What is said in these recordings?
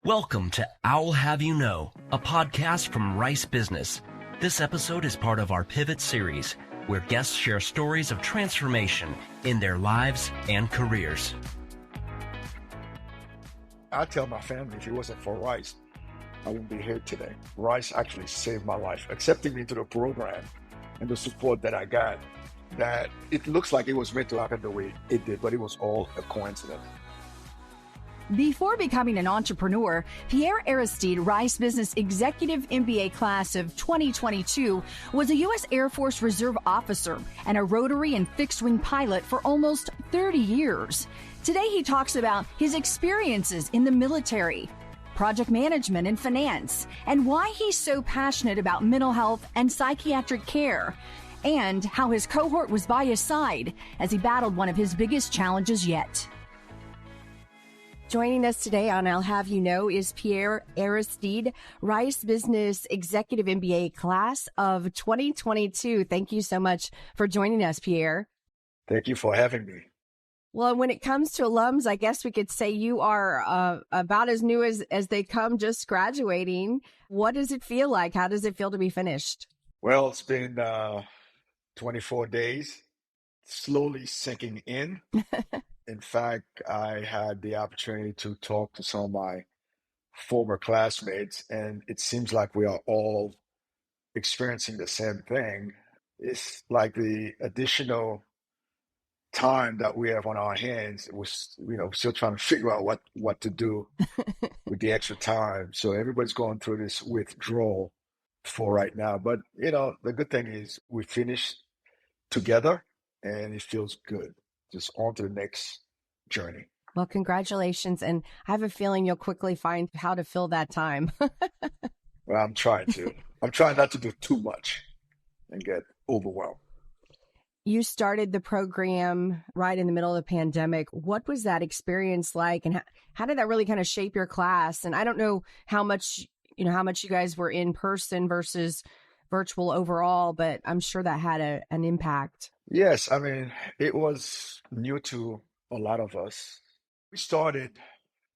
Welcome to I'll Have You Know, a podcast from Rice Business. This episode is part of our Pivot series, where guests share stories of transformation in their lives and careers. I tell my family if it wasn't for Rice, I wouldn't be here today. Rice actually saved my life, accepting me into the program and the support that I got, that it looks like it was meant to happen the way it did, but it was all a coincidence. Before becoming an entrepreneur, Pierre Aristide, Rice Business Executive MBA class of 2022, was a U.S. Air Force Reserve officer and a rotary and fixed-wing pilot for almost 30 years. Today, he talks about his experiences in the military, project management and finance, and why he's so passionate about mental health and psychiatric care, and how his cohort was by his side as he battled one of his biggest challenges yet. Joining us today on I'll Have You Know is Pierre Aristide, Rice Business Executive MBA class of 2022. Thank you so much for joining us, Pierre. Thank you for having me. Well, when it comes to alums, I guess we could say you are about as new as they come, just graduating. What does it feel like? How does it feel to be finished? Well, it's been 24 days, slowly sinking in. In fact, I had the opportunity to talk to some of my former classmates, and it seems like we are all experiencing the same thing. It's like the additional time that we have on our hands, we're still trying to figure out what to do with the extra time. So everybody's going through this withdrawal for right now. But, the good thing is we finished together, and it feels good. Just on to the next journey. Well, congratulations. And I have a feeling you'll quickly find how to fill that time. Well, I'm trying to. I'm trying not to do too much and get overwhelmed. You started the program right in the middle of the pandemic. What was that experience like? And how did that really kind of shape your class? And I don't know how much you guys were in person versus virtual overall, but I'm sure that had an impact. Yes, I mean, it was new to a lot of us. We started,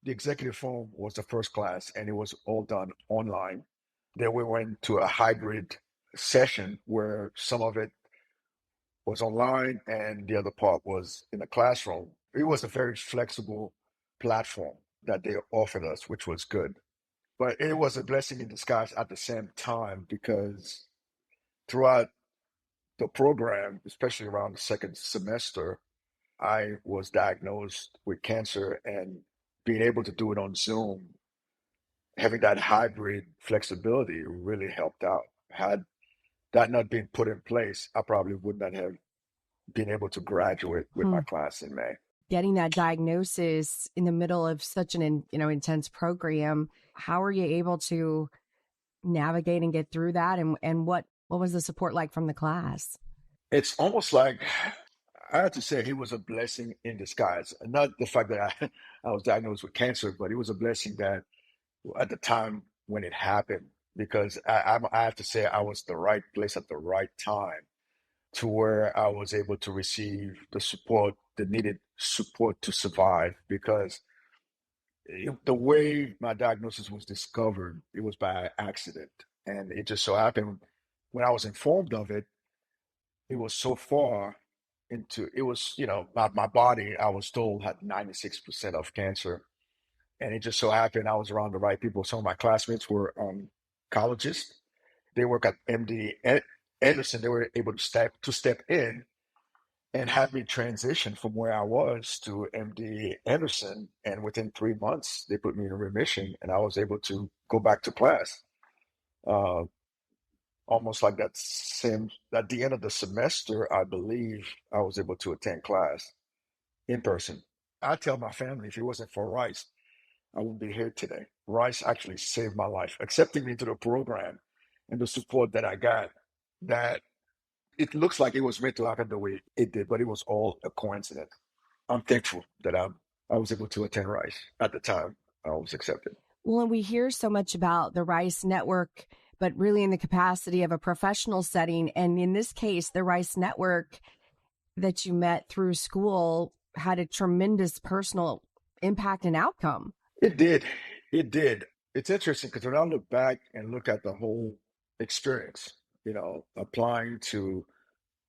the executive forum was the first class, and it was all done online. Then we went to a hybrid session where some of it was online and the other part was in the classroom. It was a very flexible platform that they offered us, which was good. But it was a blessing in disguise at the same time, because throughout the program, especially around the second semester, I was diagnosed with cancer, and being able to do it on Zoom, having that hybrid flexibility really helped out. Had that not been put in place, I probably would not have been able to graduate with my class in May. Getting that diagnosis in the middle of such an intense program, how were you able to navigate and get through that? And what was the support like from the class? It's almost like, I have to say, it was a blessing in disguise. Not the fact that I was diagnosed with cancer, but it was a blessing that at the time when it happened, because I have to say I was the right place at the right time, to where I was able to receive the support, the needed support to survive. Because the way my diagnosis was discovered, it was by accident. And it just so happened, when I was informed of it, it was so far into, it was, my body, I was told, had 96% of cancer. And it just so happened I was around the right people. Some of my classmates were collegists. They work at MD Anderson. They were able to step in and have me transition from where I was to MD Anderson. And within 3 months, they put me in remission, and I was able to go back to class. Almost like at the end of the semester, I believe I was able to attend class in person. I tell my family if it wasn't for Rice, I wouldn't be here today. Rice actually saved my life, accepting me into the program and the support that I got, that it looks like it was meant to happen the way it did, but it was all a coincidence. I'm thankful that I was able to attend Rice at the time I was accepted. Well, and we hear so much about the Rice Network, but really in the capacity of a professional setting. And in this case, the Rice Network that you met through school had a tremendous personal impact and outcome. It did. It did. It's interesting because when I look back and look at the whole experience, applying to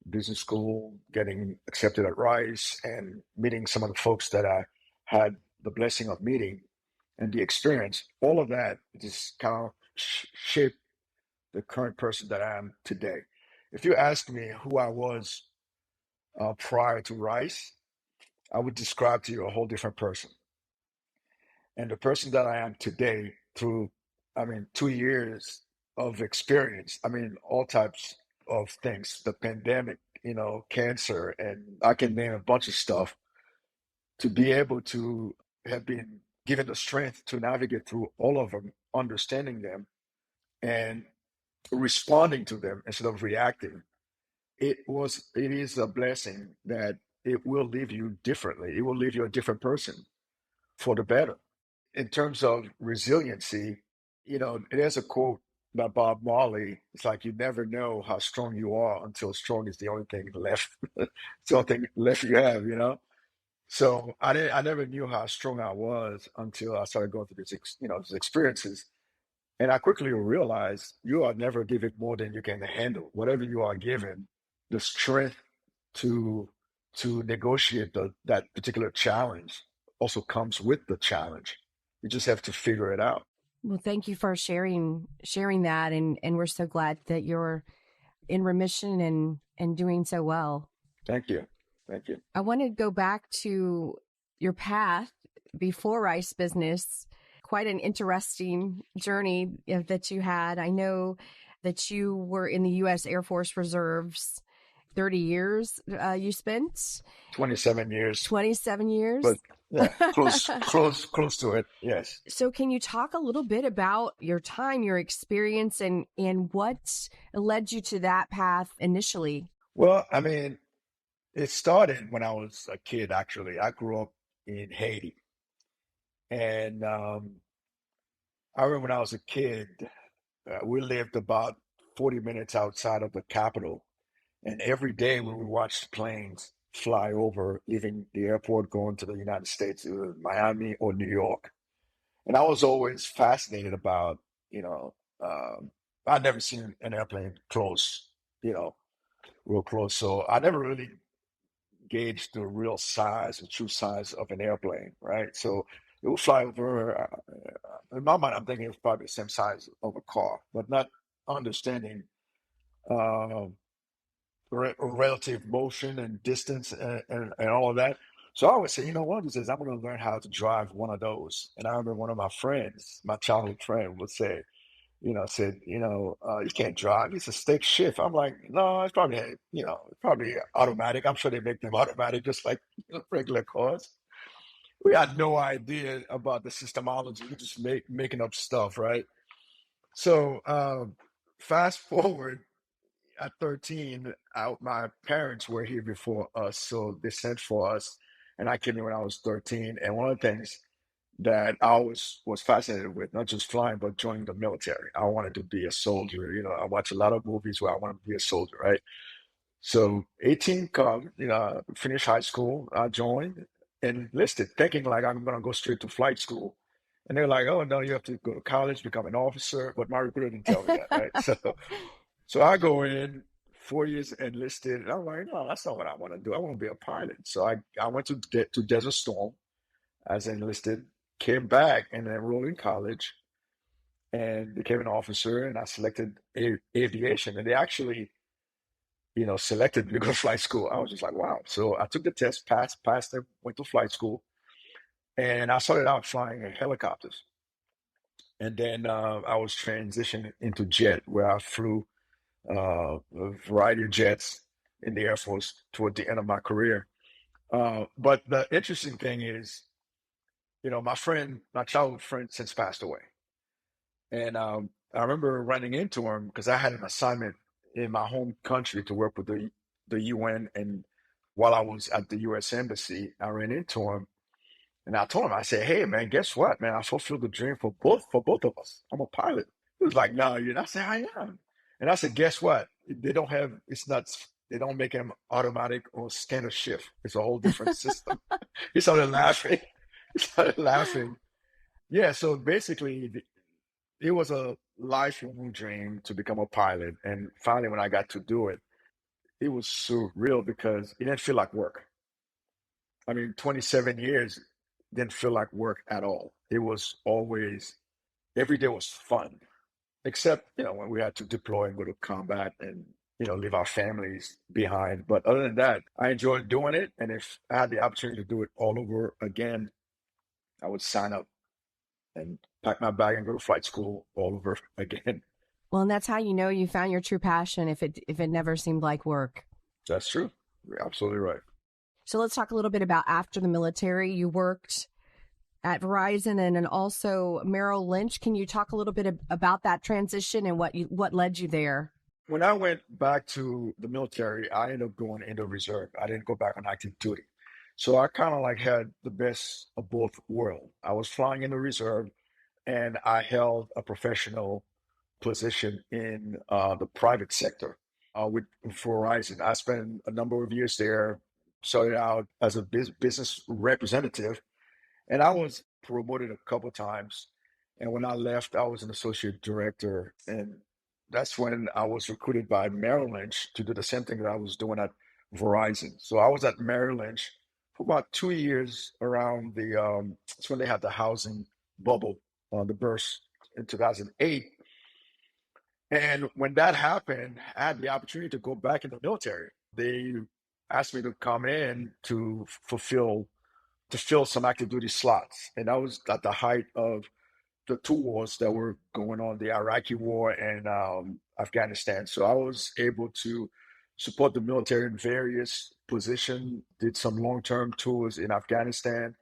business school, getting accepted at Rice, and meeting some of the folks that I had the blessing of meeting, and the experience, all of that just kind of shaped the current person that I am today. If you ask me who I was prior to Rice, I would describe to you a whole different person. And the person that I am today through, 2 years of experience, all types of things, the pandemic, cancer, and I can name a bunch of stuff, to be able to have been given the strength to navigate through all of them, understanding them and responding to them instead of reacting. It is a blessing that it will leave you differently. It will leave you a different person for the better. In terms of resiliency, there's a quote by Bob Marley. It's like, you never know how strong you are until strong is the only thing left. It's the only thing left you have, So I never knew how strong I was until I started going through these experiences. And I quickly realized you are never given more than you can handle. Whatever you are given, the strength to negotiate that particular challenge also comes with the challenge. You just have to figure it out. Well, thank you for sharing that, and we're so glad that you're in remission and doing so well. Thank you. I want to go back to your path before Rice Business. Quite an interesting journey that you had. I know that you were in the U.S. Air Force Reserves. 30 years you spent? 27 years. 27 years? But yeah, close to it, yes. So can you talk a little bit about your time, your experience, and what led you to that path initially? Well, it started when I was a kid, actually. I grew up in Haiti. And I remember when I was a kid, we lived about 40 minutes outside of the capital. And every day we would watch planes fly over, leaving the airport, going to the United States, either Miami or New York. And I was always fascinated about, I'd never seen an airplane close, real close. So I never really gauged the real size, the true size of an airplane, right? So it would fly over, in my mind, I'm thinking it's probably the same size of a car, but not understanding relative motion and distance and all of that. So I always say, one of these days I'm going to learn how to drive one of those. And I remember one of my friends, my childhood friend, would say, you can't drive. It's a stick shift. I'm like, no, it's probably automatic. I'm sure they make them automatic, just like regular cars. We had no idea about the systemology. We're just making up stuff, right? So fast forward. At 13, my parents were here before us, so they sent for us, and I came here when I was 13. And one of the things that I always was fascinated with, not just flying, but joining the military. I wanted to be a soldier. I watch a lot of movies where I wanted to be a soldier, right? So 18 come, finish high school, I joined, enlisted, thinking like I'm going to go straight to flight school. And they're like, oh, no, you have to go to college, become an officer. But my recruiter didn't tell me that, right? So I go in, 4 years enlisted, and I'm like, no, that's not what I want to do. I want to be a pilot. So I went to Desert Storm as enlisted, came back and enrolled in college and became an officer, and I selected aviation. And they actually, selected me to go to flight school. I was just like, wow. So I took the test, passed them, went to flight school, and I started out flying helicopters. And then I was transitioned into jet, where I flew a variety of jets in the Air Force toward the end of my career. But the interesting thing is, my childhood friend since passed away. And I remember running into him because I had an assignment in my home country to work with the UN. And while I was at the U.S. Embassy, I ran into him. And I told him, I said, hey, man, guess what, man? I fulfilled the dream for both of us. I'm a pilot. He was like, no, you're not. I said, I am. And I said, guess what? They don't make them automatic or standard shift. It's a whole different system. He started laughing. Yeah, so basically, it was a lifelong dream to become a pilot. And finally, when I got to do it, it was surreal because it didn't feel like work. I mean, 27 years didn't feel like work at all. It was always, every day was fun, except, when we had to deploy and go to combat and, leave our families behind. But other than that, I enjoyed doing it. And if I had the opportunity to do it all over again, I would sign up and pack my bag and go to flight school all over again. Well, and that's how you know you found your true passion if it never seemed like work. That's true. You're absolutely right. So let's talk a little bit about after the military. You worked at Verizon and then also Merrill Lynch. Can you talk a little bit about that transition and what led you there? When I went back to the military, I ended up going into reserve. I didn't go back on active duty. So I kind of like had the best of both worlds. I was flying in the reserve and I held a professional position in the private sector with Verizon. I spent a number of years there, started out as a business representative, and I was promoted a couple times. And when I left, I was an associate director. And that's when I was recruited by Merrill Lynch to do the same thing that I was doing at Verizon. So I was at Merrill Lynch for about 2 years around that's when they had the housing bubble on the burst in 2008. And when that happened, I had the opportunity to go back in the military. They asked me to come in to fill some active duty slots. And that was at the height of the two wars that were going on, the Iraqi war and Afghanistan. So I was able to support the military in various positions, did some long-term tours in Afghanistan,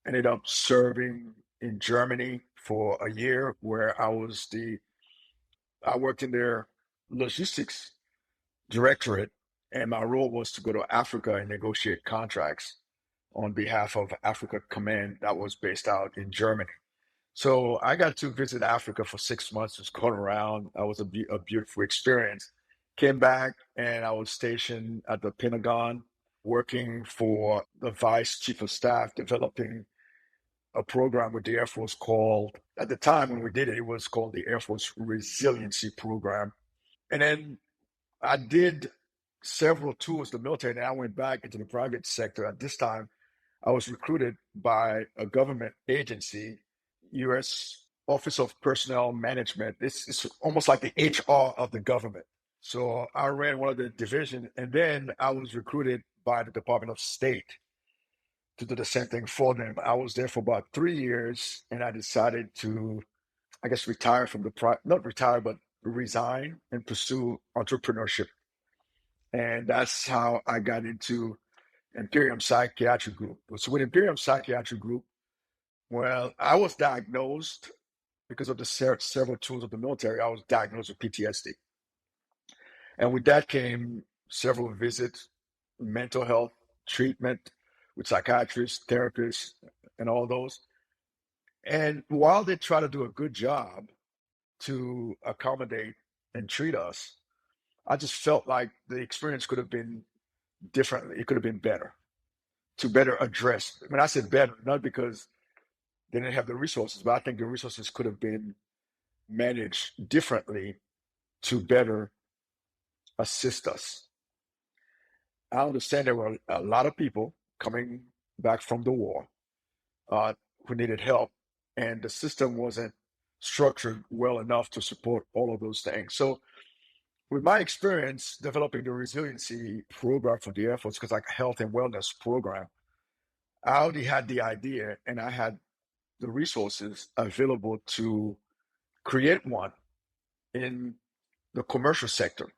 ended up serving in Germany for a year where I worked in their logistics directorate, and my role was to go to Africa and negotiate contracts on behalf of Africa Command that was based out in Germany. So I got to visit Africa for 6 months, just going around. That was a beautiful experience. Came back and I was stationed at the Pentagon working for the Vice Chief of Staff, developing a program with the Air Force called, at the time when we did it, it was called the Air Force Resiliency Program. And then I did several tours of the military, and I went back into the private sector. At this time, I was recruited by a government agency, U.S. Office of Personnel Management. It's almost like the HR of the government. So I ran one of the divisions, and then I was recruited by the Department of State to do the same thing for them. I was there for about 3 years, and I decided to, I guess, retire from not retire, but resign and pursue entrepreneurship. And that's how I got into Imperium Psychiatric Group. So with Imperium Psychiatric Group, well, I was diagnosed because of the several tools of the military. I was diagnosed with PTSD. And with that came several visits, mental health treatment with psychiatrists, therapists, and all those. And while they try to do a good job to accommodate and treat us, I just felt like the experience could have been differently. It could have been better, to better address. When I said better, not because they didn't have the resources, but I think the resources could have been managed differently to better assist us. I understand there were a lot of people coming back from the war who needed help, and the system wasn't structured well enough to support all of those things. So with my experience developing the resiliency program for the Air Force, because like a health and wellness program, I already had the idea and I had the resources available to create one in the commercial sector.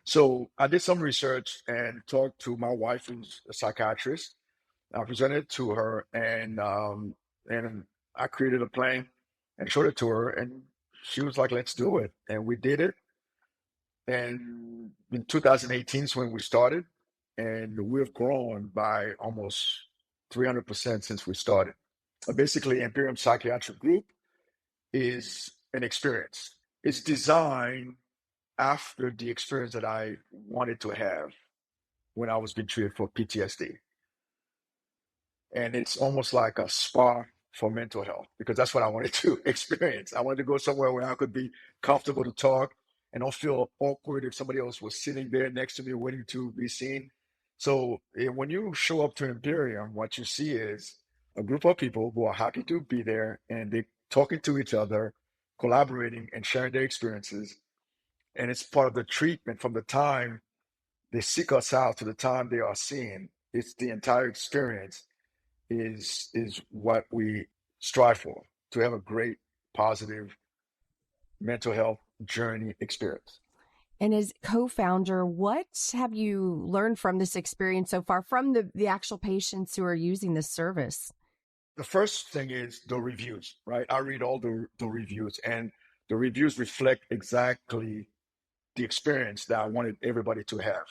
So I did some research and talked to my wife, who's a psychiatrist. I presented it to her, and I created a plan and showed it to her, and she was like, "Let's do it," and we did it. And in 2018 is when we started, and we've grown by almost 300% since we started. Basically, Imperium Psychiatric Group is an experience. It's designed after the experience that I wanted to have when I was being treated for PTSD. And it's almost like a spa for mental health because that's what I wanted to experience. I wanted to go somewhere where I could be comfortable to talk and don't feel awkward if somebody else was sitting there next to me waiting to be seen. So when you show up to Imperium, what you see is a group of people who are happy to be there and they're talking to each other, collaborating and sharing their experiences. And it's part of the treatment from the time they seek us out to the time they are seen. It's the entire experience is what we strive for, to have a great, positive mental health journey experience. And as co-founder, what have you learned from this experience so far from the actual patients who are using this service? The first thing is the reviews, right? I read all the reviews, and the reviews reflect exactly the experience that I wanted everybody to have.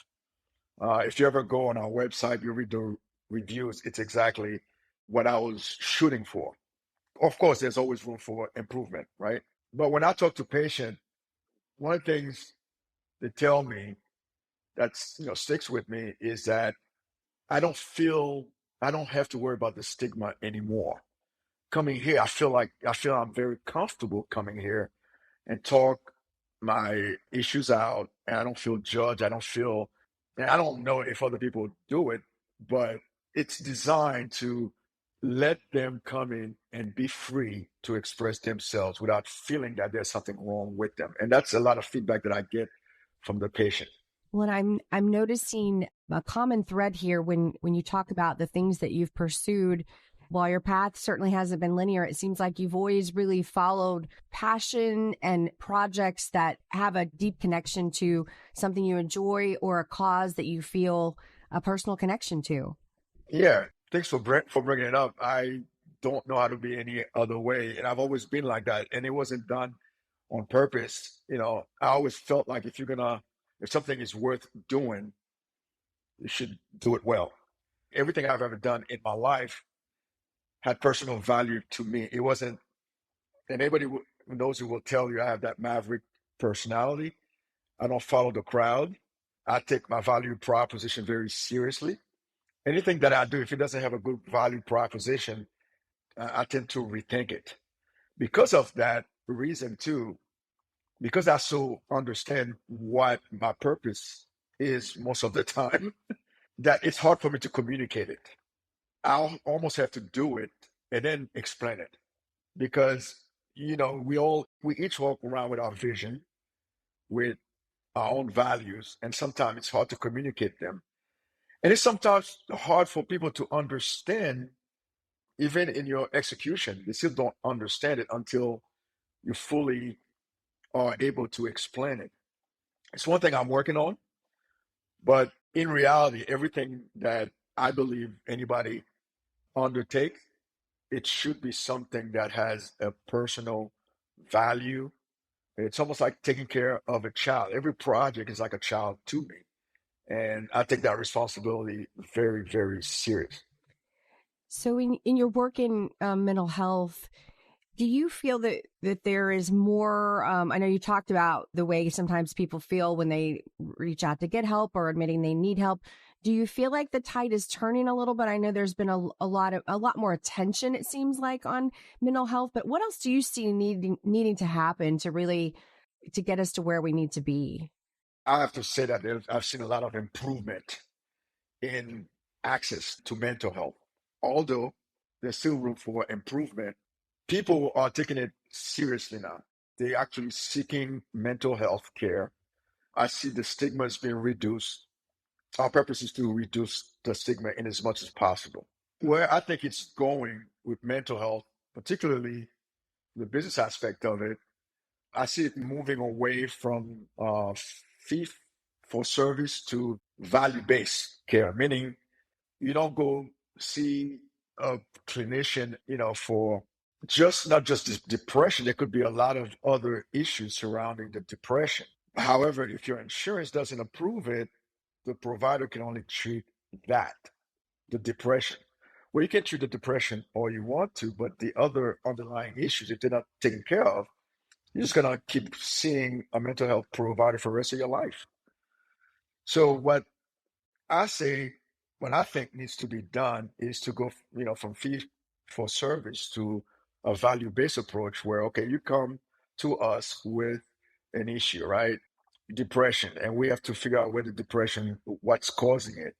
If you ever go on our website, you read the reviews, it's exactly what I was shooting for. Of course, there's always room for improvement, right? But when I talk to patients, one of the things they tell me that's sticks with me is that I don't have to worry about the stigma anymore. Coming here, I feel I'm very comfortable coming here and talk my issues out, and I don't feel judged. And I don't know if other people do it, but it's designed to let them come in and be free to express themselves without feeling that there's something wrong with them. And that's a lot of feedback that I get from the patient. Well, I'm noticing a common thread here when you talk about the things that you've pursued. While your path certainly hasn't been linear, it seems like you've always really followed passion and projects that have a deep connection to something you enjoy or a cause that you feel a personal connection to. Yeah, thanks for bringing it up. I don't know how to be any other way, and I've always been like that, and it wasn't done on purpose. I always felt like if something is worth doing, you should do it well. Everything I've ever done in my life had personal value to me. It wasn't, and anybody knows who will tell you I have that maverick personality. I don't follow the crowd. I take my value proposition very seriously. Anything that I do, if it doesn't have a good value proposition, I tend to rethink it. Because of that reason too, because I so understand what my purpose is most of the time, that it's hard for me to communicate it. I'll almost have to do it and then explain it because, we each walk around with our vision, with our own values, and sometimes it's hard to communicate them. And it's sometimes hard for people to understand, even in your execution. They still don't understand it until you fully are able to explain it. It's one thing I'm working on, but in reality, everything that I believe anybody undertakes, it should be something that has a personal value. It's almost like taking care of a child. Every project is like a child to me. And I take that responsibility very, very serious. So in your work in mental health, do you feel that there is more? I know you talked about the way sometimes people feel when they reach out to get help or admitting they need help. Do you feel like the tide is turning a little bit? I know there's been a lot more attention, it seems like, on mental health. But what else do you see needing to happen to get us to where we need to be? I have to say that I've seen a lot of improvement in access to mental health. Although there's still room for improvement, people are taking it seriously now. They're actually seeking mental health care. I see the stigma is being reduced. Our purpose is to reduce the stigma in as much as possible. Where I think it's going with mental health, particularly the business aspect of it, I see it moving away from fee for service to value-based care, meaning you don't go see a clinician, for not just depression. There could be a lot of other issues surrounding the depression. However, if your insurance doesn't approve it, the provider can only treat the depression. Well, you can treat the depression all you want to, but the other underlying issues, if they're not taken care of, you're just going to keep seeing a mental health provider for the rest of your life. So what I say, what I think needs to be done is to go, from fee for service to a value-based approach where, okay, you come to us with an issue, right? Depression, and we have to figure out where the depression, what's causing it.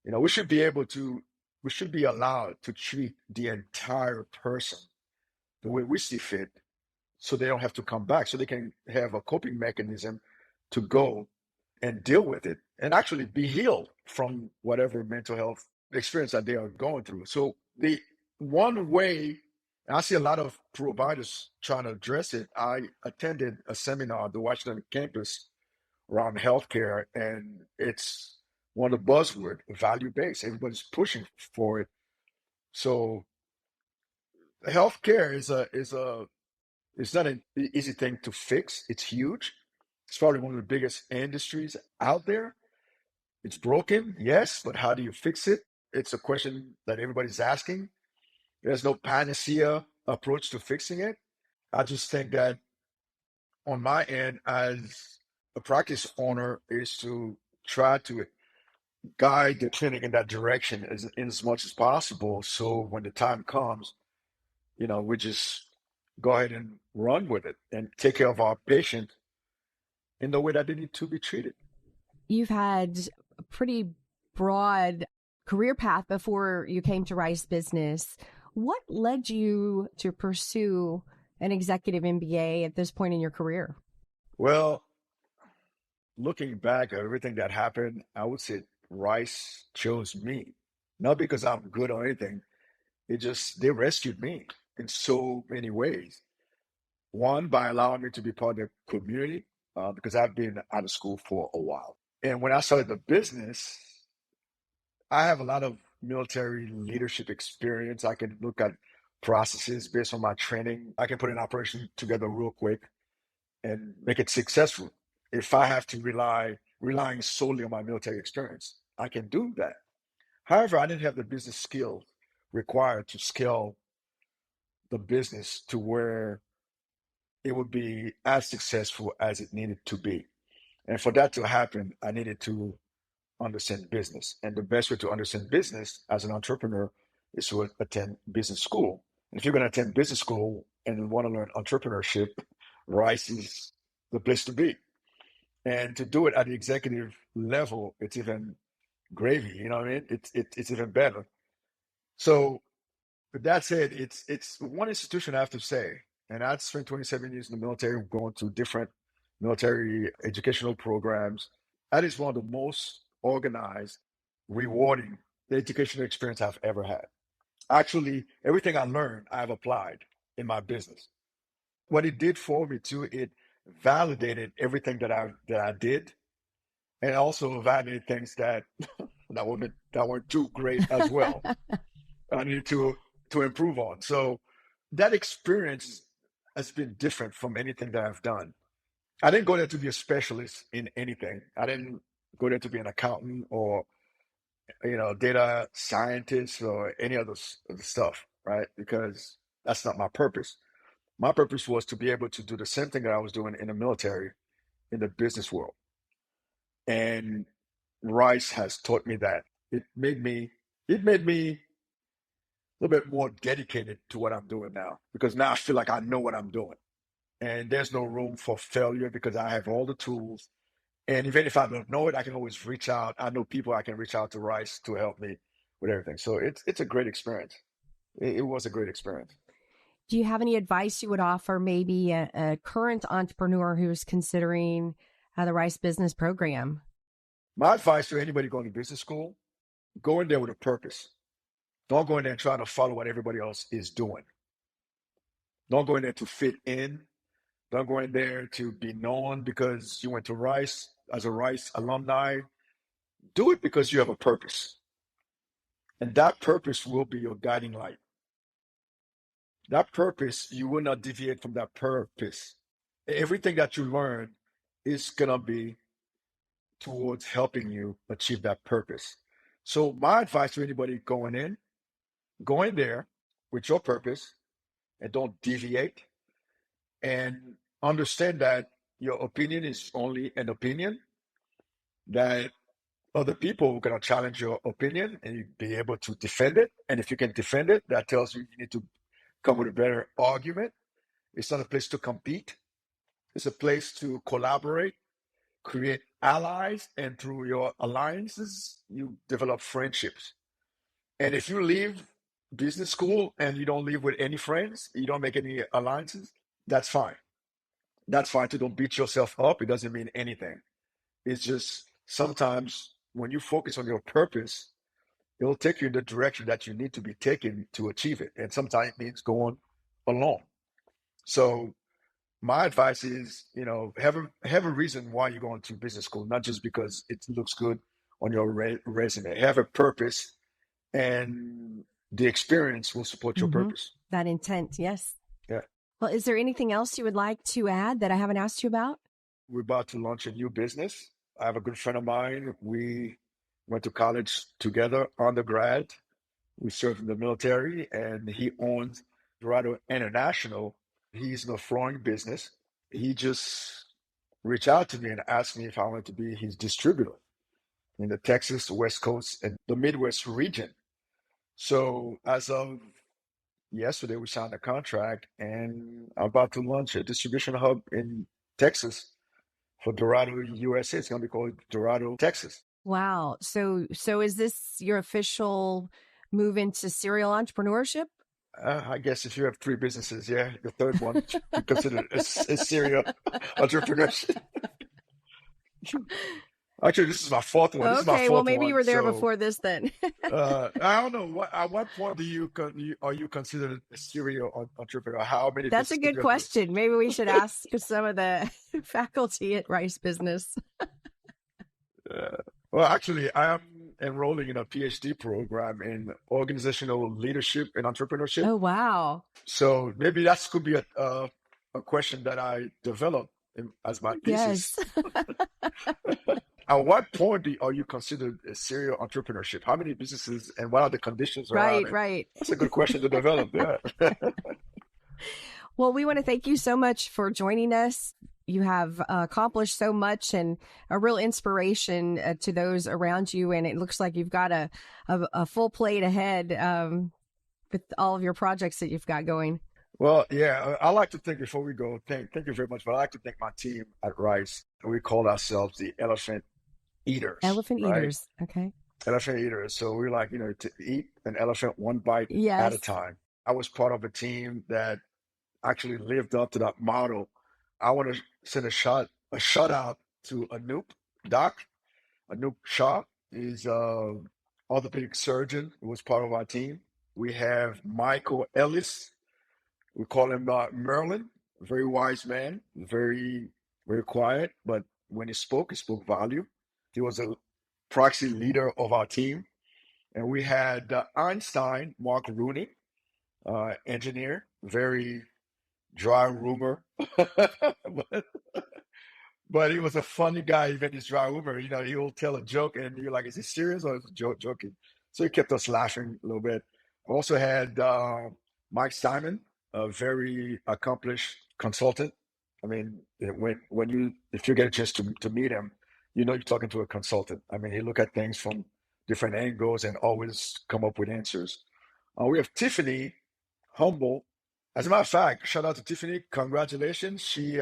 We should be allowed to treat the entire person the way we see fit so they don't have to come back, so they can have a coping mechanism to go and deal with it and actually be healed from whatever mental health experience that they are going through. So the one way, and I see a lot of providers trying to address it. I attended a seminar at the Washington campus around healthcare, and it's one of the buzzword, value-based. Everybody's pushing for it. So healthcare it's not an easy thing to fix. It's huge. It's probably one of the biggest industries out there. It's broken, yes, but how do you fix it? It's a question that everybody's asking. There's no panacea approach to fixing it. I just think that on my end, as a practice owner, is to try to guide the clinic in that direction as much as possible. So when the time comes, we just go ahead and run with it and take care of our patient in the way that they need to be treated. You've had a pretty broad career path before you came to Rice Business. What led you to pursue an executive MBA at this point in your career? Well, looking back at everything that happened, I would say Rice chose me. Not because I'm good or anything. They rescued me in so many ways. One, by allowing me to be part of the community, because I've been out of school for a while. And when I started the business, I have a lot of military leadership experience. I can look at processes based on my training. I can put an operation together real quick and make it successful. If I have to relying solely on my military experience, I can do that. However, I didn't have the business skills required to scale the business to where it would be as successful as it needed to be. And for that to happen, I needed to understand business. And the best way to understand business as an entrepreneur is to attend business school. And if you're going to attend business school and want to learn entrepreneurship, Rice is the place to be. And to do it at the executive level, it's even gravy. You know what I mean? It's even better. So with that said, it's one institution I have to say, and I spent 27 years in the military, going to different military educational programs. That is one of the most organized, rewarding educational experience I've ever had. Actually, everything I learned, I've applied in my business. What it did for me too, it validated everything that I did, and also validated things that weren't too great as well. I needed to improve on. So that experience has been different from anything that I've done. I didn't go there to be a specialist in anything. I didn't go there to be an accountant or data scientist or any other stuff, right? Because that's not my purpose. My purpose was to be able to do the same thing that I was doing in the military, in the business world. And Rice has taught me that. It made me a little bit more dedicated to what I'm doing now, because now I feel like I know what I'm doing. And there's no room for failure because I have all the tools. And even if I don't know it, I can always reach out. I know people I can reach out to Rice to help me with everything. So it's a great experience. It was a great experience. Do you have any advice you would offer maybe a current entrepreneur who's considering the Rice Business Program? My advice to anybody going to business school, go in there with a purpose. Don't go in there and try to follow what everybody else is doing. Don't go in there to fit in. Don't go in there to be known because you went to Rice as a Rice alumni. Do it because you have a purpose. And that purpose will be your guiding light. That purpose, you will not deviate from that purpose. Everything that you learn is going to be towards helping you achieve that purpose. So my advice to anybody go in there with your purpose and don't deviate, and understand that your opinion is only an opinion, that other people who are going to challenge your opinion and you be able to defend it. And if you can defend it, that tells you need to come with a better argument. It's not a place to compete. It's a place to collaborate, create allies, and through your alliances, you develop friendships. And if you leave business school and you don't leave with any friends, you don't make any alliances, that's fine. That's fine too. Don't beat yourself up. It doesn't mean anything. It's just sometimes when you focus on your purpose, it'll take you in the direction that you need to be taken to achieve it. And sometimes it means going alone. So my advice is, have a reason why you're going to business school, not just because it looks good on your resume. Have a purpose, and the experience will support your purpose. That intent, yes. Yeah. Well, is there anything else you would like to add that I haven't asked you about? We're about to launch a new business. I have a good friend of mine. We went to college together, undergrad. We served in the military, and he owns Dorado International. He's in the flooring business. He just reached out to me and asked me if I wanted to be his distributor in the Texas, West Coast, and the Midwest region. So as of yesterday, we signed a contract, and I'm about to launch a distribution hub in Texas for Dorado, USA. It's going to be called Dorado, Texas. Wow. So is this your official move into serial entrepreneurship? I guess if you have 3 businesses, yeah, the third one you consider a serial entrepreneurship. Actually, this is my 4th one. Okay, well, maybe you were there before this then. I don't know. At what point are you considered a serial entrepreneur? How many? That's a good question. Maybe we should ask some of the faculty at Rice Business. Well, actually, I am enrolling in a PhD program in organizational leadership and entrepreneurship. Oh, wow. So maybe that could be a question that I developed as my thesis. Yes. At what point are you considered a serial entrepreneurship? How many businesses and what are the conditions around it? Right. That's a good question to develop. Yeah. Well, we want to thank you so much for joining us. You have accomplished so much and a real inspiration to those around you. And it looks like you've got a full plate ahead with all of your projects that you've got going. Well, yeah, I like to think before we go, thank you very much. But I like to thank my team at Rice. We call ourselves the Elephant Eaters. Elephant right? Eaters. Okay. Elephant Eaters. So we like, to eat an elephant one bite at a time. I was part of a team that actually lived up to that motto. I want to send a shout out to Anoop Doc. Anoop Shah is an orthopedic surgeon who was part of our team. We have Michael Ellis. We call him Merlin, a very wise man, very, very quiet. But when he spoke value. He was a proxy leader of our team. And we had Einstein, Mark Rooney, engineer, very dry rumor. But he was a funny guy, even his dry rumor. He will tell a joke and you're like, is he serious or is he joking? So he kept us laughing a little bit. Also had Mike Simon, a very accomplished consultant. I mean, if you get a chance to meet him, you're talking to a consultant. I mean, he look at things from different angles and always come up with answers. We have Tiffany Humble. As a matter of fact, shout out to Tiffany. Congratulations. She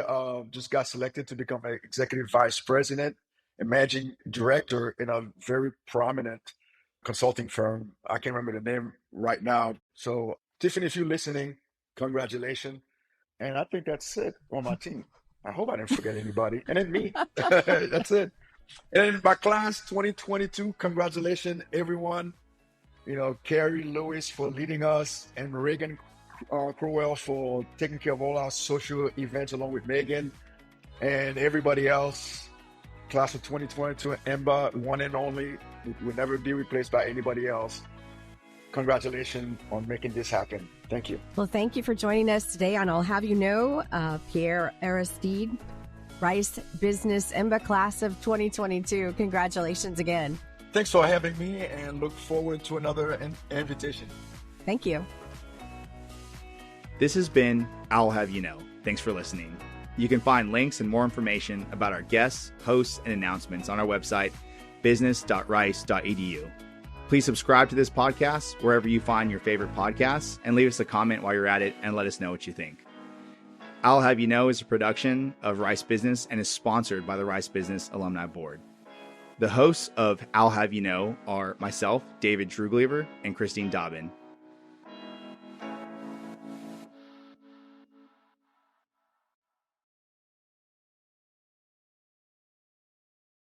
just got selected to become an executive vice president and managing director in a very prominent consulting firm. I can't remember the name right now. So Tiffany, if you're listening, congratulations. And I think that's it on my team. I hope I didn't forget anybody. And then me. That's it. And my class 2022, congratulations, everyone. Carrie Lewis for leading us and Reagan Crowell for taking care of all our social events along with Megan and everybody else. Class of 2022, Ember, one and only. It will never be replaced by anybody else. Congratulations on making this happen. Thank you. Well, thank you for joining us today on I'll Have You Know, Pierre Aristide, Rice Business EMBA Class of 2022. Congratulations again. Thanks for having me and look forward to another invitation. Thank you. This has been I'll Have You Know. Thanks for listening. You can find links and more information about our guests, hosts, and announcements on our website business.rice.edu. Please subscribe to this podcast wherever you find your favorite podcasts and leave us a comment while you're at it and let us know what you think. I'll Have You Know is a production of Rice Business and is sponsored by the Rice Business Alumni Board. The hosts of I'll Have You Know are myself, David Trugliever, and Christine Dobbyn.